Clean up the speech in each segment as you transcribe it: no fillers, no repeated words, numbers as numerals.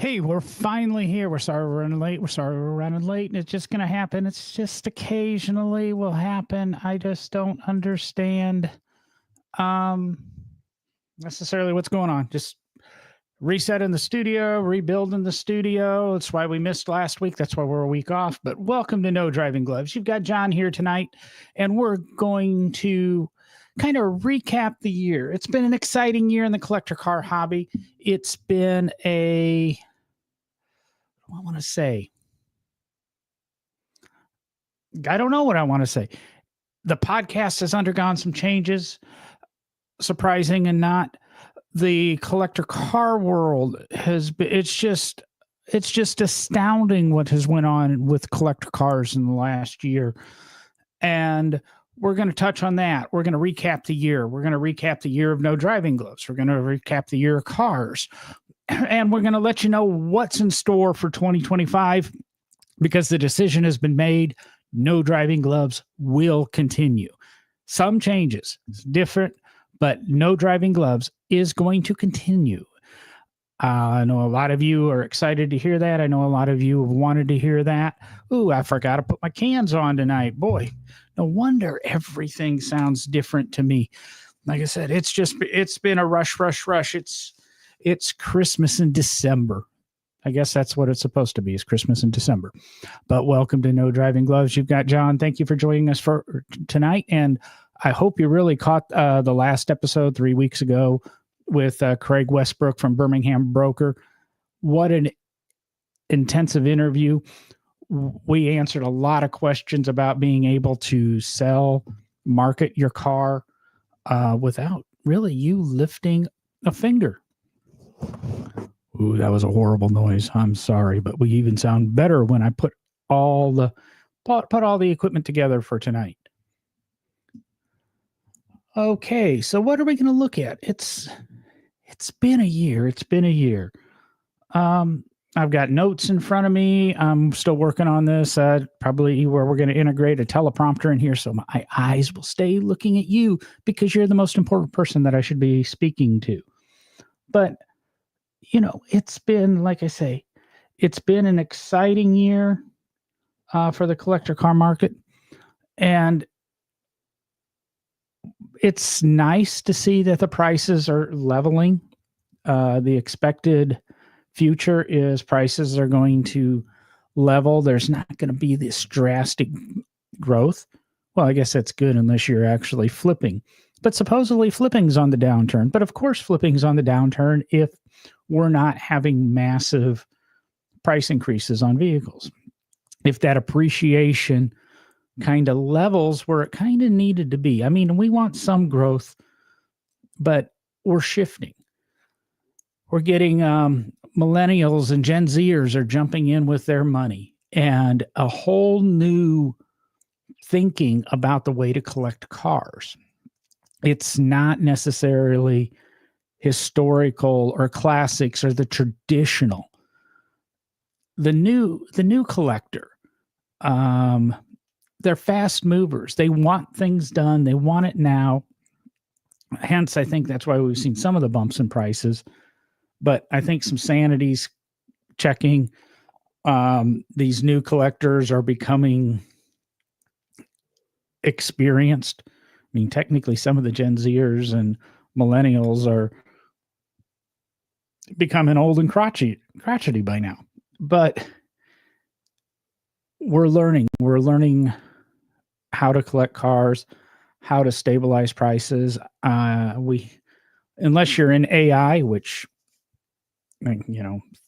Hey, we're finally here. We're sorry we're running late. We're sorry we're running late, and it's just going to happen. It's just occasionally will happen. I just don't understand um necessarily what's going on. Just resetting the studio, rebuilding the studio. That's why we missed last week. That's why we're a week off. But welcome to No Driving Gloves. You've got John here tonight, and we're going to kind of recap the year. It's been an exciting year in the collector car hobby. It's been I want to say, I don't know what I want to say. The podcast has undergone some changes, surprising and not. The collector car world has been, it's just astounding what has went on with collector cars in the last year. And we're going to touch on that. We're going to recap the year. We're going to recap the year of No Driving Gloves. We're going to recap the year of cars. And we're going to let you know what's in store for 2025 because the decision has been made. No Driving Gloves will continue. Some changes, it's different, but No Driving Gloves is going to continue. I know a lot of you are excited to hear that. I know a lot of you have wanted to hear that. Ooh, I forgot to put my cans on tonight. Boy, no wonder everything sounds different to me. Like I said, it's been a rush. It's Christmas in December. I guess that's what it's supposed to be, is Christmas in December. But welcome to No Driving Gloves. You've got John. Thank you for joining us for tonight. And I hope you really caught the last episode 3 weeks ago with Craig Westbrook from Birmingham Broker. What an intensive interview. We answered a lot of questions about being able to market your car without really you lifting a finger. Ooh, that was a horrible noise. I'm sorry, but we even sound better when I put all the equipment together for tonight. Okay, so what are we going to look at? It's been a year. I've got notes in front of me. I'm still working on this. Probably where we're going to integrate a teleprompter in here, so my eyes will stay looking at you because you're the most important person that I should be speaking to. But it's been, like I say, it's been an exciting year for the collector car market. And it's nice to see that the prices are leveling. The expected future is prices are going to level. There's not going to be this drastic growth. Well, I guess that's good unless you're actually flipping. But supposedly flipping's on the downturn. But of course, flipping's on the downturn if we're not having massive price increases on vehicles. If that appreciation kind of levels where it kind of needed to be. I mean, we want some growth, but we're shifting. We're getting millennials and Gen Zers are jumping in with their money and a whole new thinking about the way to collect cars. It's not necessarily historical or classics or the traditional. The new collector, they're fast movers. They want things done. They want it now. Hence, I think that's why we've seen some of the bumps in prices. But I think some sanity's checking. These new collectors are becoming experienced. I mean, technically, some of the Gen Zers and millennials are becoming old and crotchety by now. But we're learning how to collect cars, how to stabilize prices. Unless you're in AI, which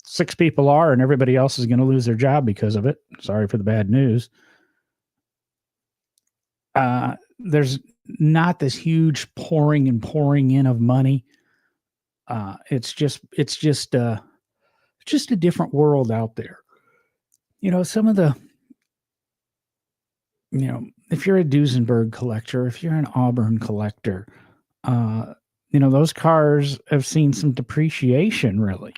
6 people are, and everybody else is going to lose their job because of it. Sorry for the bad news. There's not this huge pouring in of money. It's just a different world out there. Some of the, if you're a Duesenberg collector, if you're an Auburn collector, those cars have seen some depreciation, really.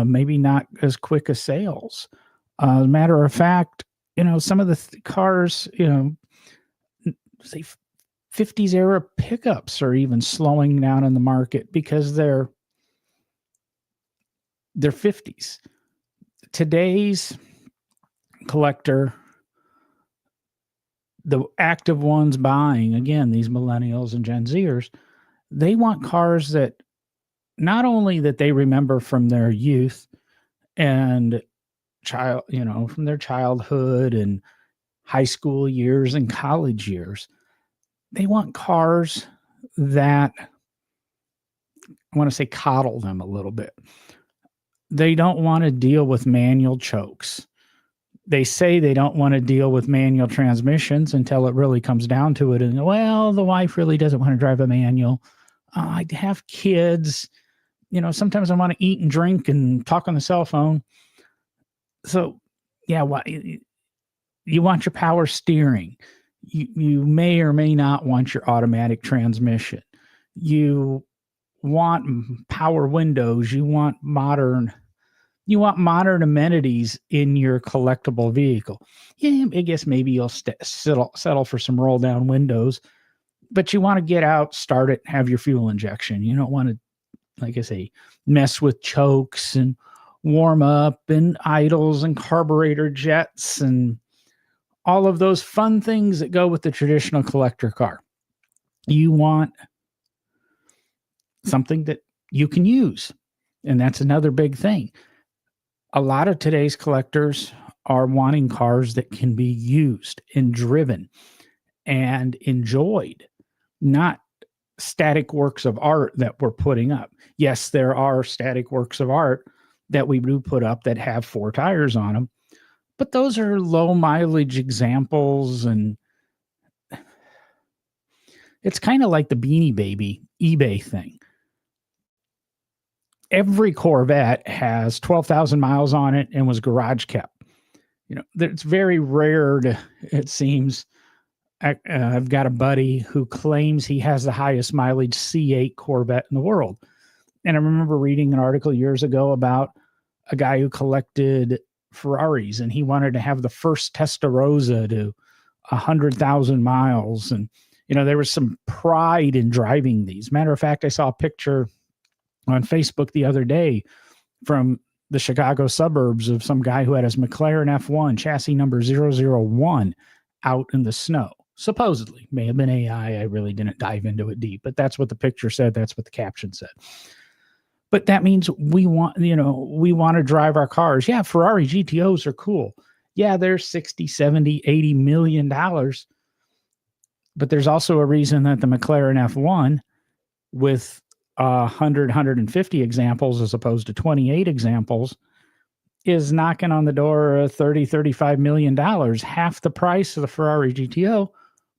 Maybe not as quick as sales. As a matter of fact, some of the cars, say 50s era pickups are even slowing down in the market because they're their 50s. Today's collector, the active ones buying, again, these millennials and Gen Zers, they want cars that not only that they remember from their youth and from their childhood and high school years and college years, they want cars that, I want to say, coddle them a little bit. They don't want to deal with manual chokes. They say they don't want to deal with manual transmissions until it really comes down to it. And, well, the wife really doesn't want to drive a manual. I have kids. Sometimes I want to eat and drink and talk on the cell phone. So, yeah, you want your power steering. You may or may not want your automatic transmission. You want power windows. You want modern amenities in your collectible vehicle. Yeah, I guess maybe you'll settle for some roll down windows, but you want to get out, start it, have your fuel injection. You don't want to, like I say, mess with chokes and warm up and idles and carburetor jets and all of those fun things that go with the traditional collector car. You want something that you can use. And that's another big thing. A lot of today's collectors are wanting cars that can be used and driven and enjoyed, not static works of art that we're putting up. Yes, there are static works of art that we do put up that have 4 tires on them, but those are low mileage examples. And it's kind of like the Beanie Baby eBay thing. Every Corvette has 12,000 miles on it and was garage kept. It's very rare it seems. I've got a buddy who claims he has the highest mileage C8 Corvette in the world. And I remember reading an article years ago about a guy who collected Ferraris, and he wanted to have the first Testarossa to 100,000 miles. And, there was some pride in driving these. Matter of fact, I saw a picture on Facebook the other day from the Chicago suburbs of some guy who had his McLaren F1 chassis number 001 out in the snow. Supposedly, may have been AI. I really didn't dive into it deep, but that's what the picture said. That's what the caption said. But that means we want to drive our cars. Yeah, Ferrari GTOs are cool. Yeah, they're 60, 70, 80 million dollars. But there's also a reason that the McLaren F1 with 100, 150 examples as opposed to 28 examples is knocking on the door of $30, $35 million, half the price of the Ferrari GTO.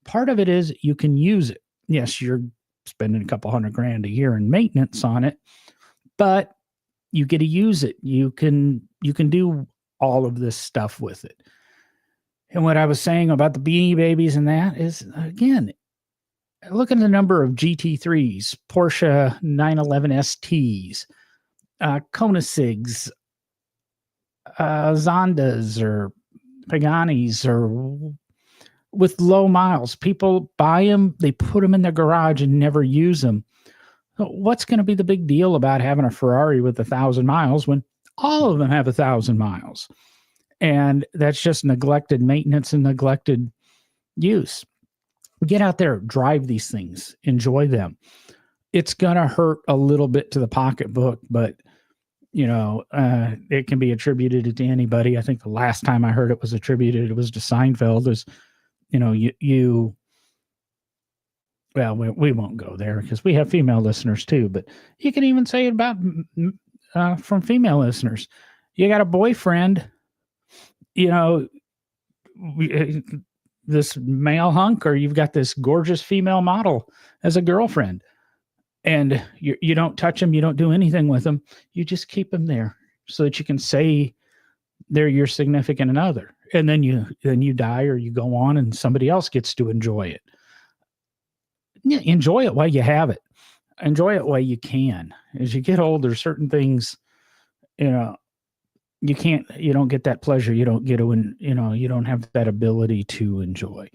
Part of it is you can use it. Yes, you're spending a couple $100,000 a year in maintenance on it, but you get to use it. You can do all of this stuff with it. And what I was saying about the Beanie Babies and that is, again, look at the number of GT3s, Porsche 911 STs, Koenigseggs, Zondas or Paganis, or with low miles. People buy them, they put them in their garage and never use them. So what's going to be the big deal about having a Ferrari with 1,000 miles when all of them have 1,000 miles? And that's just neglected maintenance and neglected use. Get out there, drive these things, enjoy them. It's going to hurt a little bit to the pocketbook, but it can be attributed to anybody. I think the last time I heard it was attributed, it was to Seinfeld. Is, well, we won't go there because we have female listeners too, but you can even say it about from female listeners. You got a boyfriend, this male hunk, or you've got this gorgeous female model as a girlfriend, and you don't touch them, you don't do anything with them, you just keep them there so that you can say they're your significant other, and then you die or you go on and somebody else gets to enjoy it. Yeah, enjoy it while you have it. Enjoy it while you can. As you get older, certain things, you don't get that pleasure. You don't get to, you don't have that ability to enjoy.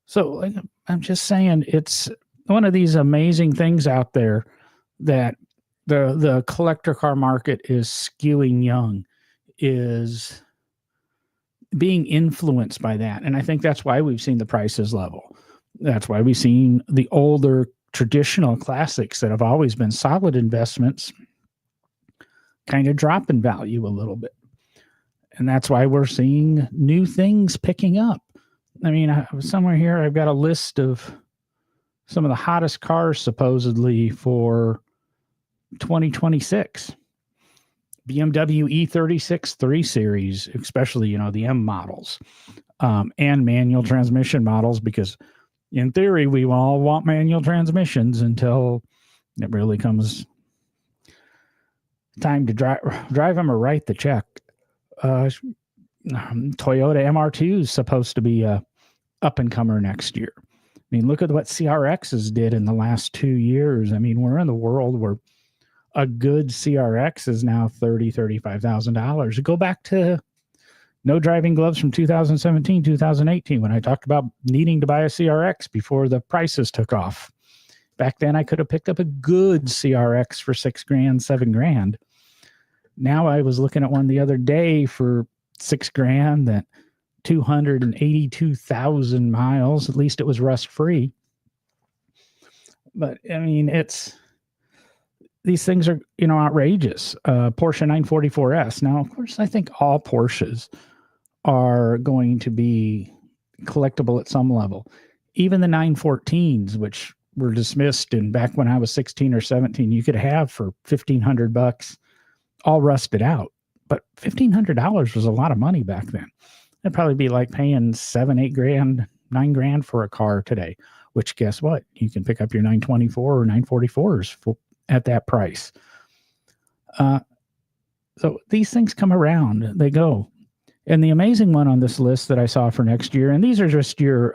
So I'm just saying, it's one of these amazing things out there that the collector car market is skewing young, is being influenced by that. And I think that's why we've seen the prices level. That's why we've seen the older traditional classics that have always been solid investments kind of drop in value a little bit. And that's why we're seeing new things picking up. I mean, somewhere here, I've got a list of some of the hottest cars supposedly for 2026. BMW E36 3 Series, especially, the M models, and manual transmission models, because in theory, we all want manual transmissions until it really comes time to drive them or write the check. Toyota MR2 is supposed to be a up-and-comer next year. I mean, look at what CRXs did in the last 2 years. I mean, we're in the world where a good CRX is now $30,000, $35,000. Go back to no driving gloves from 2017, 2018, when I talked about needing to buy a CRX before the prices took off. Back then, I could have picked up a good CRX for $6,000, $7,000. Now I was looking at one the other day for $6,000 that 282,000 miles. At least it was rust free. But I mean, these things are, outrageous. Porsche 944S. Now, of course, I think all Porsches are going to be collectible at some level. Even the 914s, which were dismissed, and back when I was 16 or 17, you could have for $1,500, all rusted out. But $1,500 was a lot of money back then. It'd probably be like paying $7,000, $8,000, $9,000 for a car today, which guess what? You can pick up your 924 or 944s at that price. So these things come around, they go. And the amazing one on this list that I saw for next year, and these are just your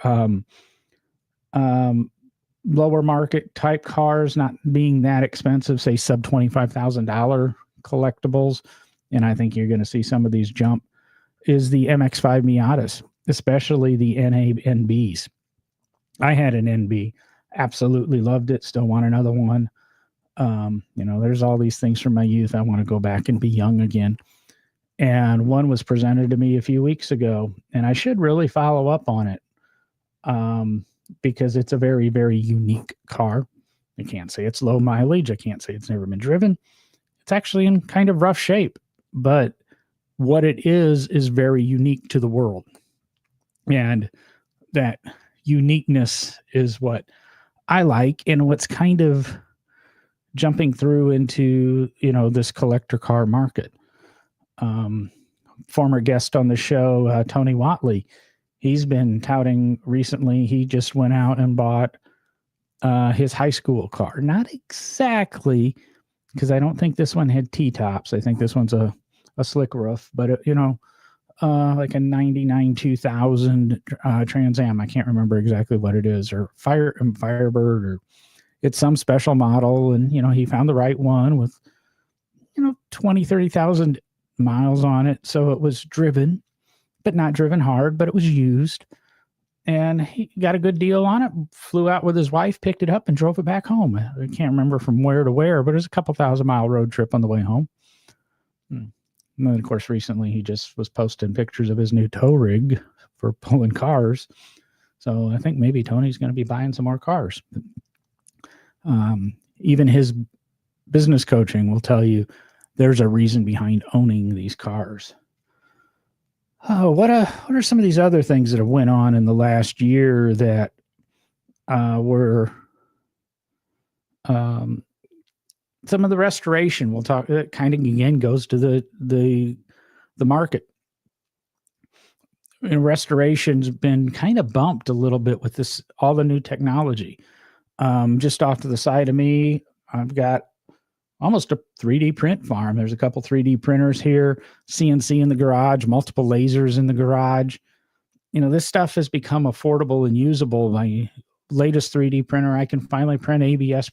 lower market type cars, not being that expensive, say sub $25,000 collectibles, and I think you're going to see some of these jump, is the MX-5 Miatas, especially the NA NBs. I had an NB, absolutely loved it, still want another one. There's all these things from my youth. I want to go back and be young again. And one was presented to me a few weeks ago, and I should really follow up on it because it's a very, very unique car. I can't say it's low mileage. I can't say it's never been driven. It's actually in kind of rough shape, but what it is very unique to the world. And that uniqueness is what I like, and what's kind of jumping through into, this collector car market. Former guest on the show, Tony Watley, he's been touting recently. He just went out and bought his high school car. Not exactly, because I don't think this one had T-tops. I think this one's a slick roof, but like a 99 2000 Trans Am. I can't remember exactly what it is, or Firebird, or it's some special model. And, he found the right one with, 20, 30,000 miles on it. So it was driven, but not driven hard, but it was used. And he got a good deal on it, flew out with his wife, picked it up, and drove it back home. I can't remember from where to where, but it was a couple 1,000-mile road trip on the way home. And then, of course, recently he just was posting pictures of his new tow rig for pulling cars. So I think maybe Tony's going to be buying some more cars. Even his business coaching will tell you there's a reason behind owning these cars. Oh, what are some of these other things that have went on in the last year that were some of the restoration? We'll talk. It kind of again goes to the market. And restoration's been kind of bumped a little bit with this, all the new technology. Just off to the side of me, I've got almost a 3D print farm. There's a couple 3D printers here, CNC in the garage, multiple lasers in the garage. This stuff has become affordable and usable. My latest 3D printer, I can finally print ABS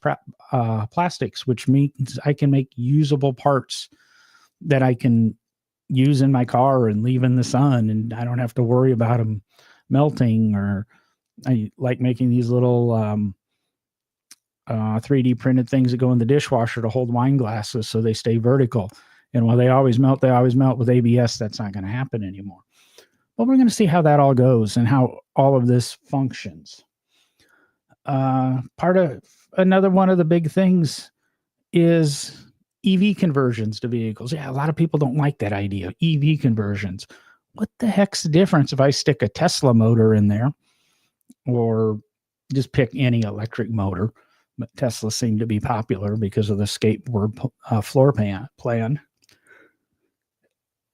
plastics, which means I can make usable parts that I can use in my car and leave in the sun, and I don't have to worry about them melting. Or I like making these little 3D printed things that go in the dishwasher to hold wine glasses so they stay vertical. And while they always melt with ABS. That's not going to happen anymore. But we're going to see how that all goes and how all of this functions. Another one of the big things is EV conversions to vehicles. Yeah, a lot of people don't like that idea, EV conversions. What the heck's the difference if I stick a Tesla motor in there or just pick any electric motor? But Tesla seemed to be popular because of the skateboard floor plan.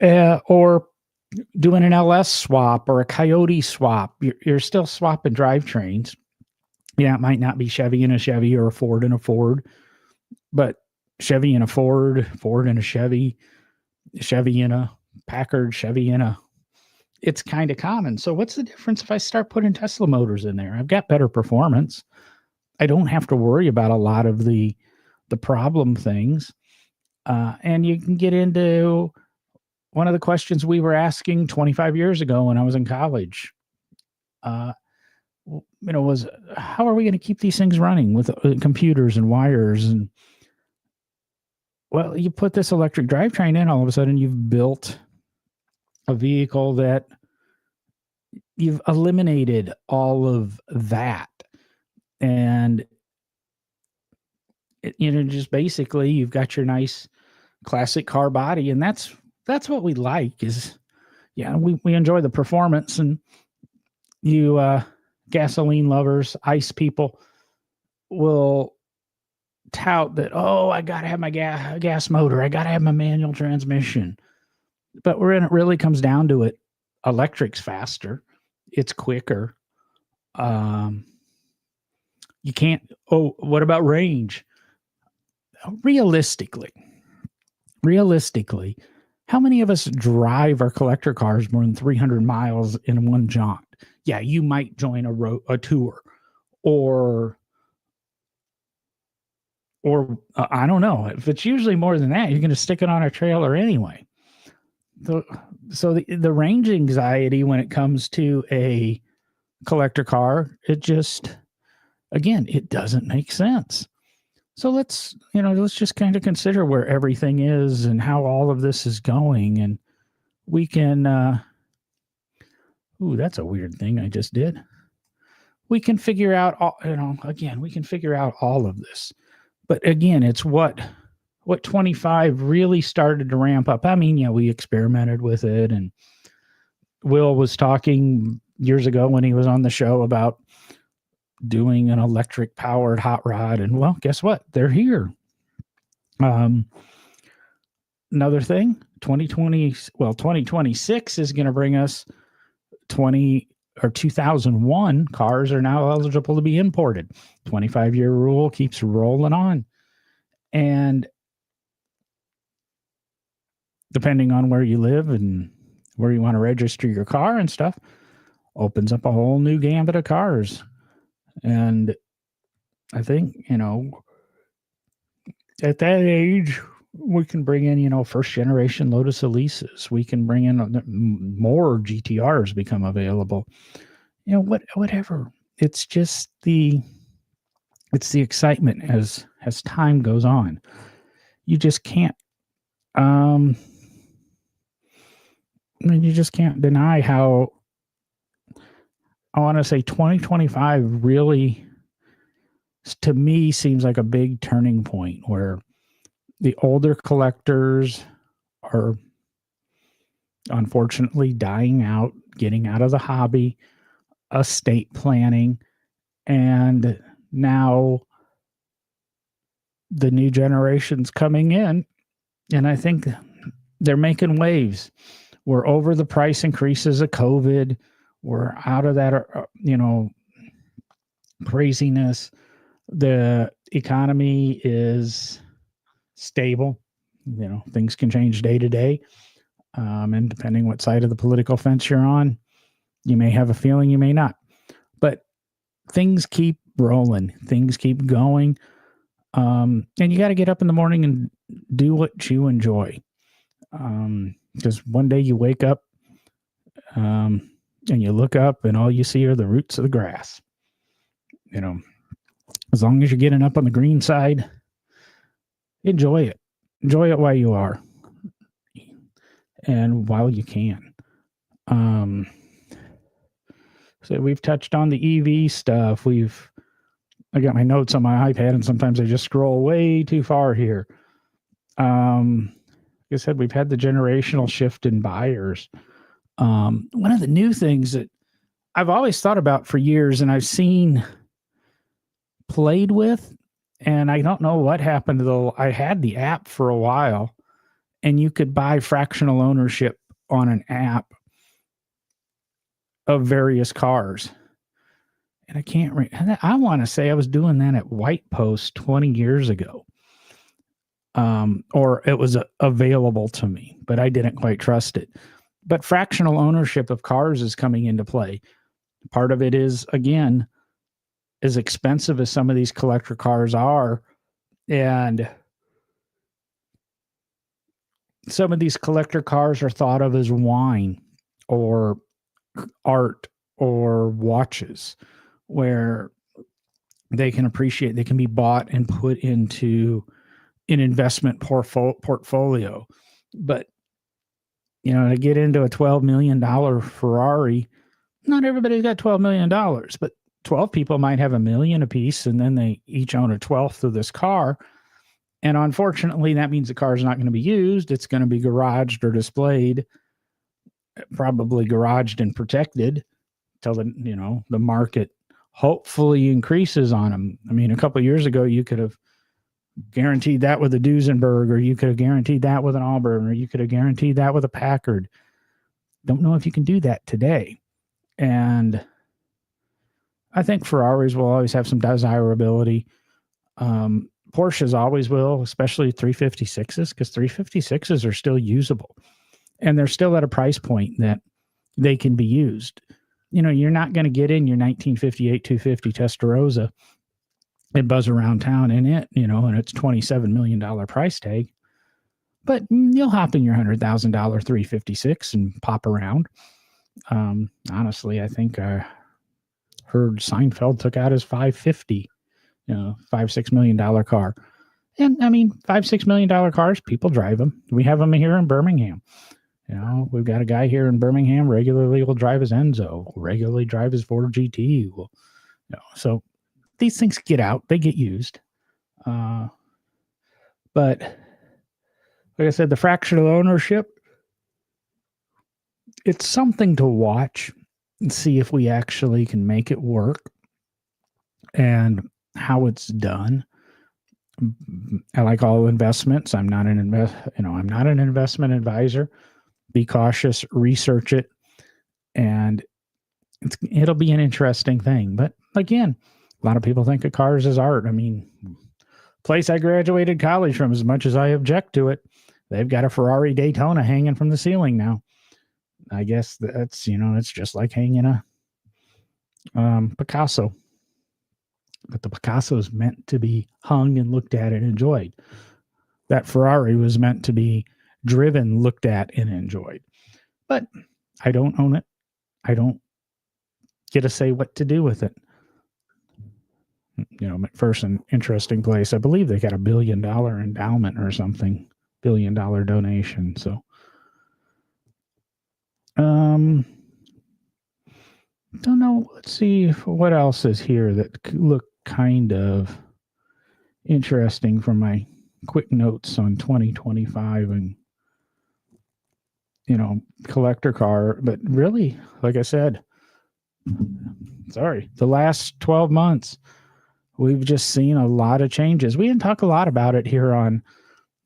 Or doing an LS swap or a Coyote swap. You're still swapping drivetrains. Yeah, it might not be Chevy and a Chevy or a Ford and a Ford, but Chevy and a Ford, Ford and a Chevy, Chevy and a Packard, Chevy and a... It's kind of common. So what's the difference if I start putting Tesla motors in there? I've got better performance. I don't have to worry about a lot of the problem things. And you can get into one of the questions we were asking 25 years ago when I was in college. Was how are we going to keep these things running with computers and wires? And well, you put this electric drivetrain in, all of a sudden you've built a vehicle that you've eliminated all of that. And just basically you've got your nice classic car body. And that's what we like is, we enjoy the performance. And you gasoline lovers, ICE people will tout that, I got to have my gas motor. I got to have my manual transmission. But when it really comes down to it, electric's faster. It's quicker. You can't, what about range? Realistically, how many of us drive our collector cars more than 300 miles in one jaunt? Yeah, you might join a tour or I don't know. If it's usually more than that, you're going to stick it on a trailer anyway. So the range anxiety when it comes to a collector car, it just, again, it doesn't make sense. So let's just kind of consider where everything is and how all of this is going. And we can, that's a weird thing I just did. We can figure out, we can figure out all of this. But again, it's what 25 really started to ramp up. I mean, we experimented with it. And Will was talking years ago when he was on the show about doing an electric powered hot rod. And well, guess what? They're here. Another thing, 2026 is going to bring us 2001 cars are now eligible to be imported. 25-year rule keeps rolling on. And depending on where you live and where you want to register your car and stuff, opens up a whole new gambit of cars. And I think, at that age, we can bring in, first generation Lotus Elises. We can bring in more GTRs become available. Whatever. It's just the excitement as time goes on. You just can't, you just can't deny how, I want to say 2025 really, to me, seems like a big turning point where the older collectors are unfortunately dying out, getting out of the hobby, estate planning, and now the new generation's coming in, and I think they're making waves. We're over the price increases of COVID. We're out of that, craziness. The economy is stable. Things can change day to day. And depending what side of the political fence you're on, you may have a feeling, you may not. But things keep rolling. Things keep going. And you got to get up in the morning and do what you enjoy. Because one day you wake up and you look up and all you see are the roots of the grass. As long as you're getting up on the green side, enjoy it. Enjoy it while you are and while you can. So we've touched on the EV stuff. I got my notes on my iPad, and sometimes I just scroll way too far here. Like I said, we've had the generational shift in buyers. One of the new things that I've always thought about for years, and I've seen played with, and I don't know what happened though. I had the app for a while, and you could buy fractional ownership on an app of various cars. And I can't I want to say I was doing that at White Post 20 years ago. Or it was available to me, but I didn't quite trust it. But fractional ownership of cars is coming into play. Part of it is, again, as expensive as some of these collector cars are, and some of these collector cars are thought of as wine or art or watches, where they can be bought and put into an investment portfolio. But, to get into a $12 million Ferrari, not everybody's got $12 million, but 12 people might have $1 million apiece, and then they each own 1/12 of this car. And unfortunately, that means the car is not going to be used. It's going to be garaged or displayed, probably garaged and protected till the market hopefully increases on them. I mean, a couple of years ago, you could have guaranteed that with a Duesenberg, or you could have guaranteed that with an Auburn, or you could have guaranteed that with a Packard. Don't know if you can do that today. And I think Ferraris will always have some desirability. Porsches always will, especially 356s, because 356s are still usable. And they're still at a price point that they can be used. You're not going to get in your 1958 250 Testarossa and buzz around town in it, and it's $27 million price tag. But you'll hop in your $100,000 356 and pop around. Honestly, I think I heard Seinfeld took out his 550, $5-6 million car. And I mean, $5-6 million cars, people drive them. We have them here in Birmingham. We've got a guy here in Birmingham regularly will drive his Enzo, regularly drive his Ford GT. So these things get out, they get used. But like I said, the fractional ownership, it's something to watch and see if we actually can make it work and how it's done. I like all investments. I'm not an investment advisor. Be cautious, research it, and it'll be an interesting thing. But again, a lot of people think of cars as art. I mean, place I graduated college from, as much as I object to it, they've got a Ferrari Daytona hanging from the ceiling now. I guess that's, it's just like hanging a Picasso. But the Picasso is meant to be hung and looked at and enjoyed. That Ferrari was meant to be driven, looked at, and enjoyed. But I don't own it. I don't get to say what to do with it. McPherson, interesting place. I believe they got $1 billion endowment or something, $1 billion donation. So, don't know. Let's see what else is here that look kind of interesting from my quick notes on 2025 and collector car. But really, like I said, the last 12 months, we've just seen a lot of changes. We didn't talk a lot about it here on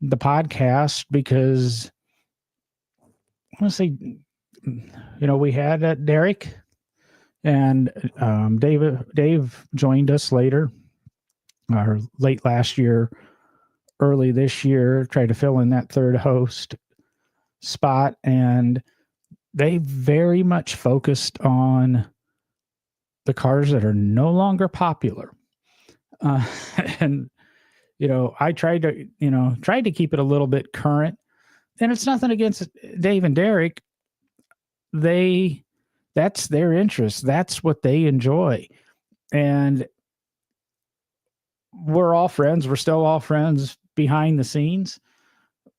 the podcast because I want to say, we had Derek and Dave joined us later, or late last year, early this year, tried to fill in that third host spot. And they very much focused on the cars that are no longer popular. And, I tried to keep it a little bit current, and it's nothing against Dave and Derek. That's their interest. That's what they enjoy. And we're all friends. We're still all friends behind the scenes.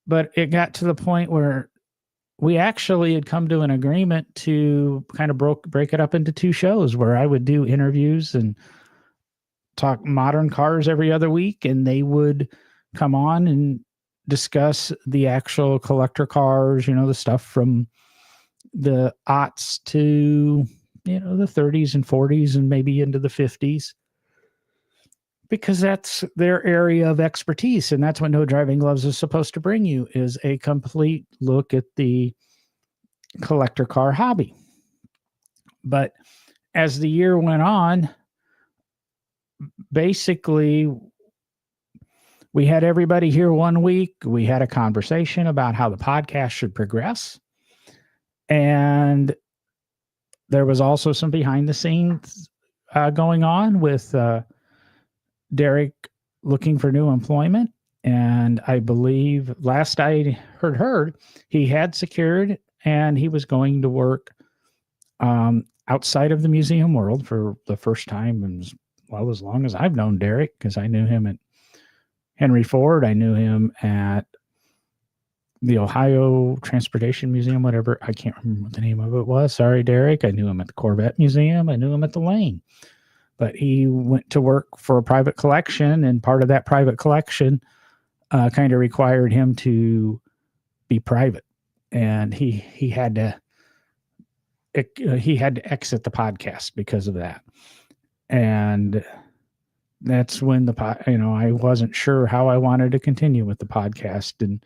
But it got to the point where we actually had come to an agreement to kind of break it up into two shows where I would do interviews and talk modern cars every other week, and they would come on and discuss the actual collector cars, the stuff from the aughts to, the 30s and 40s and maybe into the 50s, because that's their area of expertise. And that's what No Driving Gloves is supposed to bring you, is a complete look at the collector car hobby. But as the year went on, basically, we had everybody here one week. We had a conversation about how the podcast should progress. And there was also some behind the scenes going on with Derek looking for new employment. And I believe last I heard, he had secured and he was going to work outside of the museum world for the first time in, well, as long as I've known Derek, because I knew him at Henry Ford. I knew him at the Ohio Transportation Museum, whatever. I can't remember what the name of it was. Sorry, Derek. I knew him at the Corvette Museum. I knew him at the Lane. But he went to work for a private collection, and part of that private collection kind of required him to be private. And he had to exit the podcast because of that. And that's when I wasn't sure how I wanted to continue with the podcast. And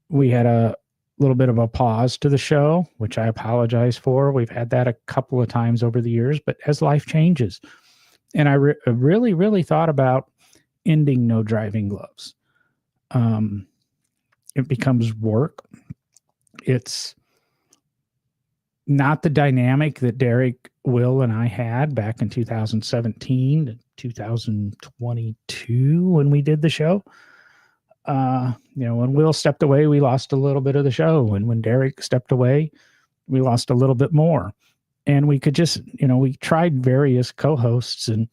we had a little bit of a pause to the show, which I apologize for. We've had that a couple of times over the years, but as life changes, and I really, really thought about ending No Driving Gloves. It becomes work. It's not the dynamic that Derek, Will, and I had back in 2017 to 2022 when we did the show. When Will stepped away, we lost a little bit of the show. And when Derek stepped away, we lost a little bit more. And we could just, we tried various co-hosts and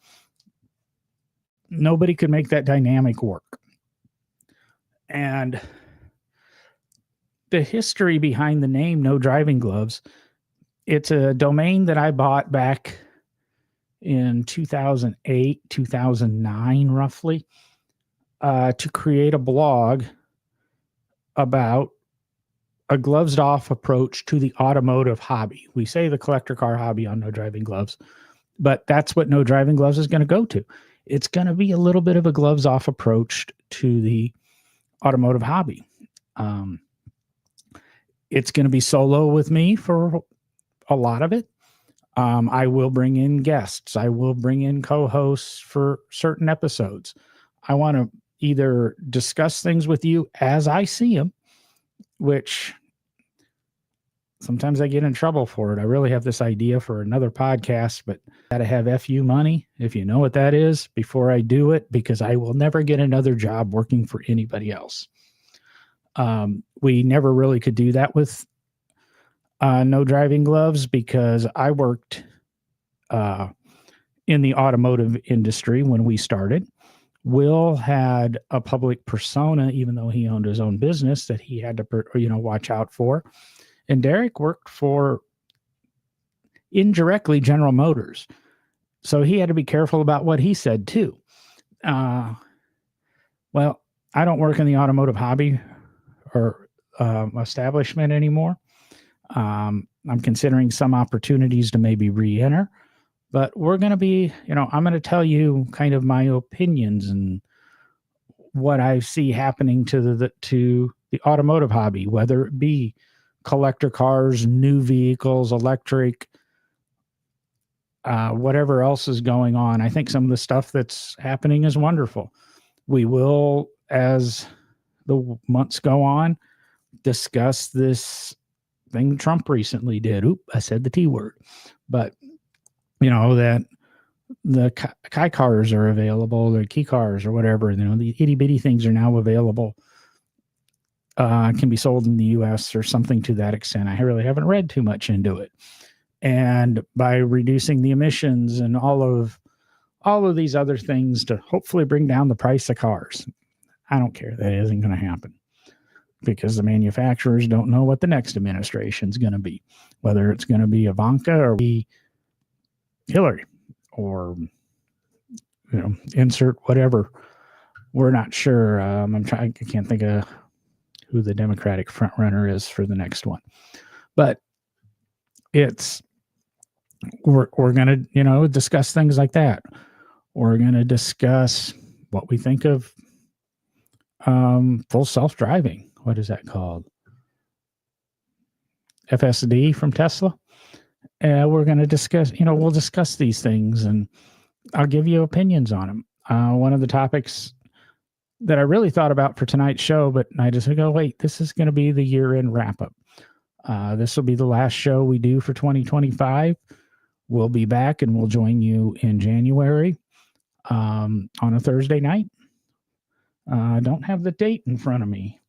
nobody could make that dynamic work. And the history behind the name No Driving Gloves, it's a domain that I bought back in 2008, 2009, roughly, to create a blog about a gloves-off approach to the automotive hobby. We say the collector car hobby on No Driving Gloves, but that's what No Driving Gloves is going to go to. It's going to be a little bit of a gloves-off approach to the automotive hobby. It's going to be solo with me for a lot of it. I will bring in guests. I will bring in co-hosts for certain episodes. I want to either discuss things with you as I see them, which sometimes I get in trouble for it. I really have this idea for another podcast, but I gotta have FU money, if you know what that is, before I do it, because I will never get another job working for anybody else. We never really could do that with No Driving Gloves, because I worked in the automotive industry when we started. Will had a public persona, even though he owned his own business, that he had to, watch out for. And Derek worked for indirectly General Motors. So he had to be careful about what he said too. Well, I don't work in the automotive hobby or establishment anymore. I'm considering some opportunities to maybe re-enter. But we're going to be, I'm going to tell you kind of my opinions and what I see happening to the automotive hobby, whether it be collector cars, new vehicles, electric, whatever else is going on. I think some of the stuff that's happening is wonderful. We will, as the months go on, discuss this thing Trump recently did. Oop, I said the T word. But that the Kai cars are available, the key cars or whatever, the itty bitty things are now available, can be sold in the US or something to that extent. I really haven't read too much into it. And by reducing the emissions and all of all of these other things to hopefully bring down the price of cars. I don't care. That isn't going to happen because the manufacturers don't know what the next administration is going to be, whether it's going to be Ivanka or be Hillary or, insert whatever. We're not sure. I can't think of who the Democratic front runner is for the next one, but we're going to, discuss things like that. We're going to discuss what we think of full self-driving. What is that called? FSD from Tesla. We're going to discuss, we'll discuss these things and I'll give you opinions on them. One of the topics that I really thought about for tonight's show, but I just go, wait, this is going to be the year-end wrap-up. This will be the last show we do for 2025. We'll be back and we'll join you in January on a Thursday night. I don't have the date in front of me.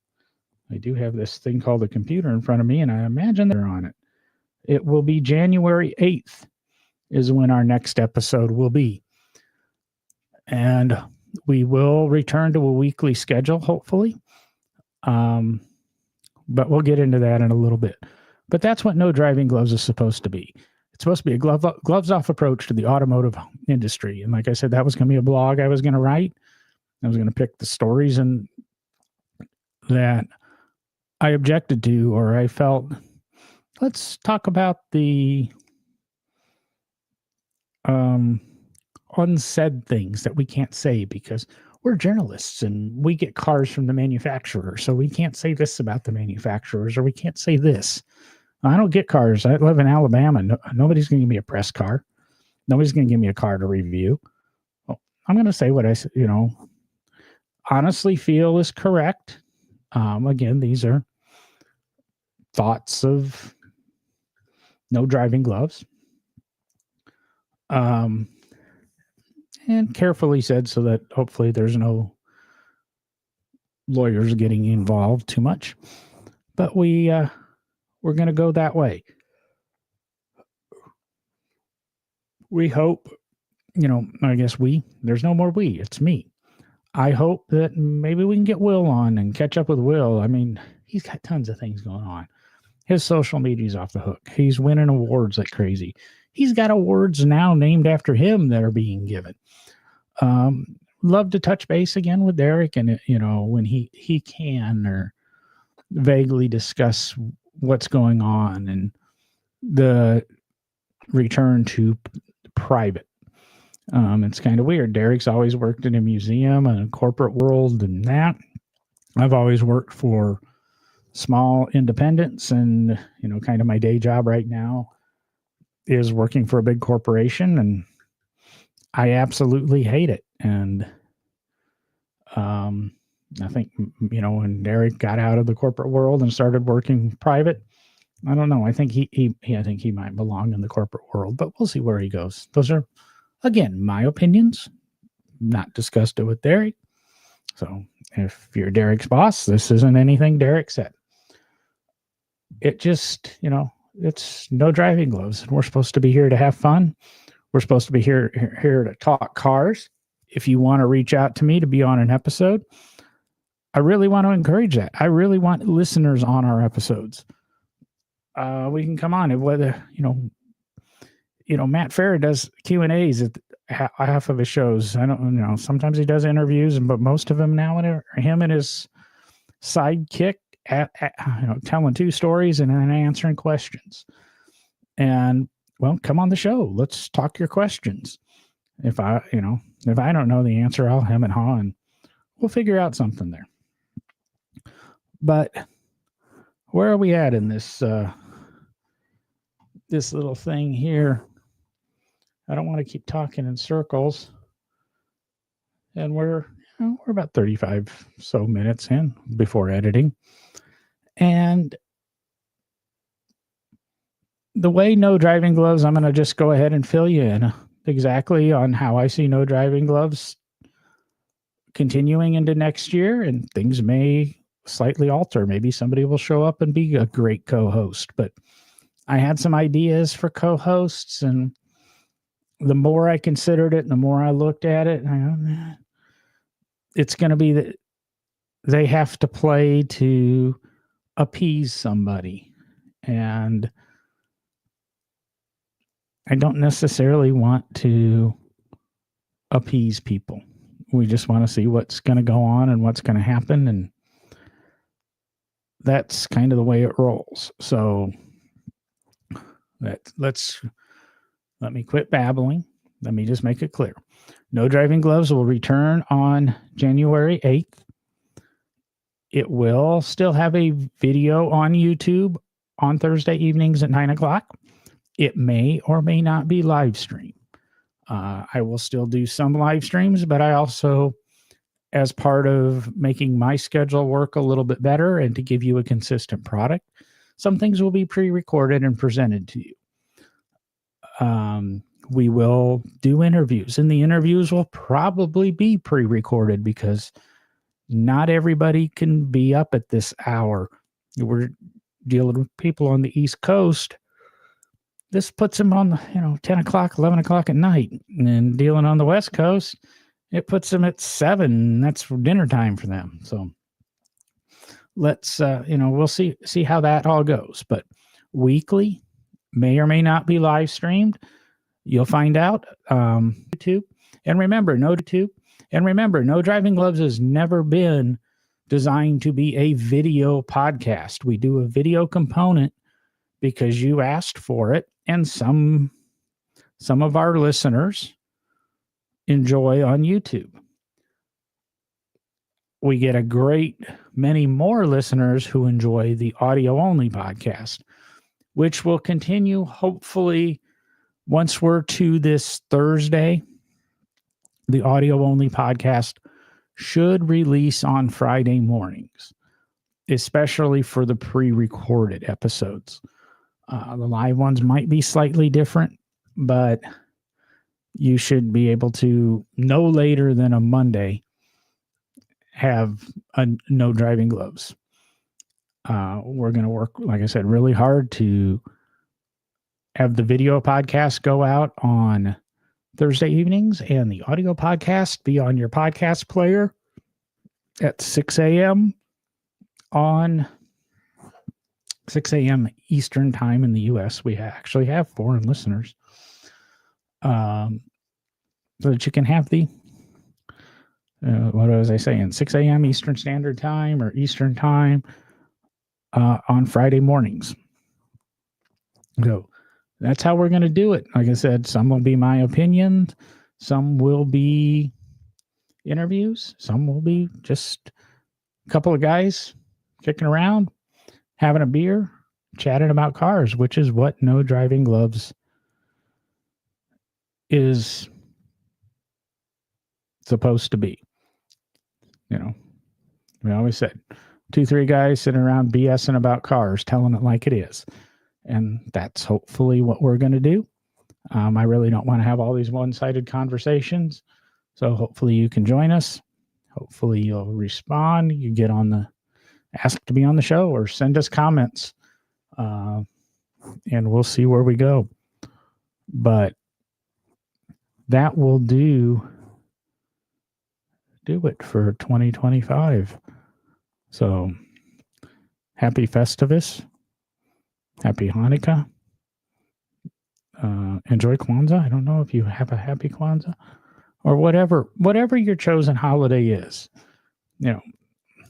I do have this thing called a computer in front of me, and I imagine they're on it. It will be January 8th is when our next episode will be. And we will return to a weekly schedule, hopefully. But we'll get into that in a little bit. But that's what No Driving Gloves is supposed to be. It's supposed to be a gloves-off approach to the automotive industry. And like I said, that was going to be a blog I was going to write. I was going to pick the stories and that I objected to, or I felt, let's talk about the unsaid things that we can't say because we're journalists and we get cars from the manufacturer. So we can't say this about the manufacturers, or we can't say this. I don't get cars. I live in Alabama. Nobody's going to give me a press car. Nobody's going to give me a car to review. Well, I'm going to say what I, honestly feel is correct. Again, these are thoughts of No Driving Gloves. And carefully said so that hopefully there's no lawyers getting involved too much. But we're going to go that way. We hope, I guess there's no more we, it's me. I hope that maybe we can get Will on and catch up with Will. I mean, he's got tons of things going on. His social media's off the hook. He's winning awards like crazy. He's got awards now named after him that are being given. Love to touch base again with Derek and, when he can, or vaguely discuss what's going on and the return to private. It's kind of weird. Derek's always worked in a museum and a corporate world and that. I've always worked for small independents and, kind of my day job right now is working for a big corporation, and I absolutely hate it. And I think, when Derek got out of the corporate world and started working private, I don't know. I think I think he might belong in the corporate world, but we'll see where he goes. Those are, again, my opinions, not discussed it with Derek. So if you're Derek's boss, this isn't anything Derek said. It just, it's No Driving Gloves. We're supposed to be here to have fun. We're supposed to be here to talk cars. If you want to reach out to me to be on an episode, I really want to encourage that. I really want listeners on our episodes. We can come on, whether, Matt Farah does Q&As at half of his shows. I don't know. Sometimes he does interviews, but most of them now are him and his sidekick telling two stories and then answering questions. And well, come on the show. Let's talk your questions. If I don't know the answer, I'll hem and haw and we'll figure out something there. But where are we at in this this little thing here? I don't want to keep talking in circles. And we're about 35 so minutes in before editing. And the way No Driving Gloves, I'm going to just go ahead and fill you in exactly on how I see No Driving Gloves continuing into next year, and things may slightly alter. Maybe somebody will show up and be a great co-host, but I had some ideas for co-hosts, and the more I considered it, the more I looked at it, it's going to be that they have to play to appease somebody. And I don't necessarily want to appease people. We just want to see what's going to go on and what's going to happen. And that's kind of the way it rolls. So let me quit babbling. Let me just make it clear. No Driving Gloves will return on January 8th. It will still have a video on YouTube on Thursday evenings at 9 o'clock. It may or may not be live stream. I will still do some live streams, but I also, as part of making my schedule work a little bit better and to give you a consistent product, some things will be pre-recorded and presented to you. We will do interviews, and the interviews will probably be pre-recorded because not everybody can be up at this hour. We're dealing with people on the East Coast. This puts them on the, 10 o'clock, 11 o'clock at night. And then dealing on the West Coast, it puts them at 7. That's for dinner time for them. So let's, we'll see how that all goes. But weekly may or may not be live streamed. You'll find out. YouTube. And remember, No Driving Gloves has never been designed to be a video podcast. We do a video component because you asked for it, and some of our listeners enjoy on YouTube. We get a great many more listeners who enjoy the audio-only podcast, which will continue hopefully once we're to this Thursday. The audio-only podcast should release on Friday mornings, especially for the pre-recorded episodes. The live ones might be slightly different, but you should be able to, no later than a Monday, have a No Driving Gloves. We're going to work, like I said, really hard to have the video podcast go out on Thursday evenings and the audio podcast be on your podcast player at 6 a.m. on 6 a.m. Eastern time in the U.S. We actually have foreign listeners. So that you can have the, what was I saying, 6 a.m. Eastern Standard Time or Eastern Time on Friday mornings. So that's how we're going to do it. Like I said, some will be my opinion. Some will be interviews. Some will be just a couple of guys kicking around, having a beer, chatting about cars, which is what No Driving Gloves is supposed to be. We always said 2-3 guys sitting around BSing about cars, telling it like it is. And that's hopefully what we're going to do. I really don't want to have all these one-sided conversations. So hopefully you can join us. Hopefully you'll respond. You get on ask to be on the show or send us comments. And we'll see where we go. But that will do it for 2025. So happy Festivus. Happy Hanukkah. Enjoy Kwanzaa. I don't know if you have a happy Kwanzaa or whatever your chosen holiday is.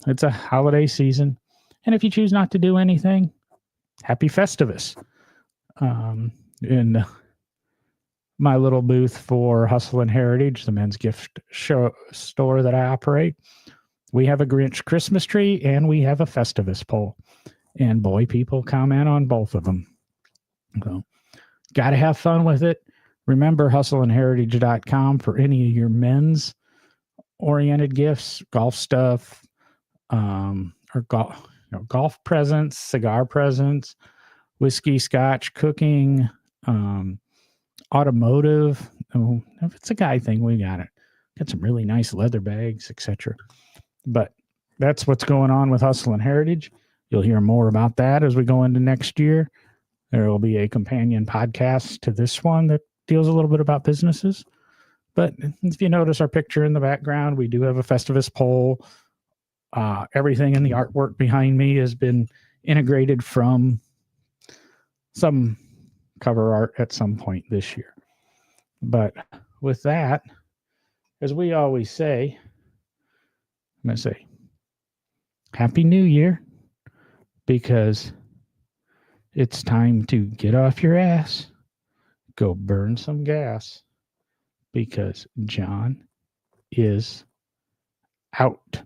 It's a holiday season. And if you choose not to do anything, happy Festivus. In my little booth for Hustle and Heritage, the men's gift store that I operate, we have a Grinch Christmas tree and we have a Festivus pole. And boy, people comment on both of them. So, got to have fun with it. Remember, hustleandheritage.com for any of your men's oriented gifts, golf stuff, or golf presents, cigar presents, whiskey, scotch, cooking, automotive. Oh, if it's a guy thing, we got it. Got some really nice leather bags, etc. But that's what's going on with Hustle and Heritage. You'll hear more about that as we go into next year. There will be a companion podcast to this one that deals a little bit about businesses. But if you notice our picture in the background, we do have a Festivus pole. Everything in the artwork behind me has been integrated from some cover art at some point this year. But with that, as we always say, I'm going to say Happy New Year, because it's time to get off your ass, go burn some gas, because John is out.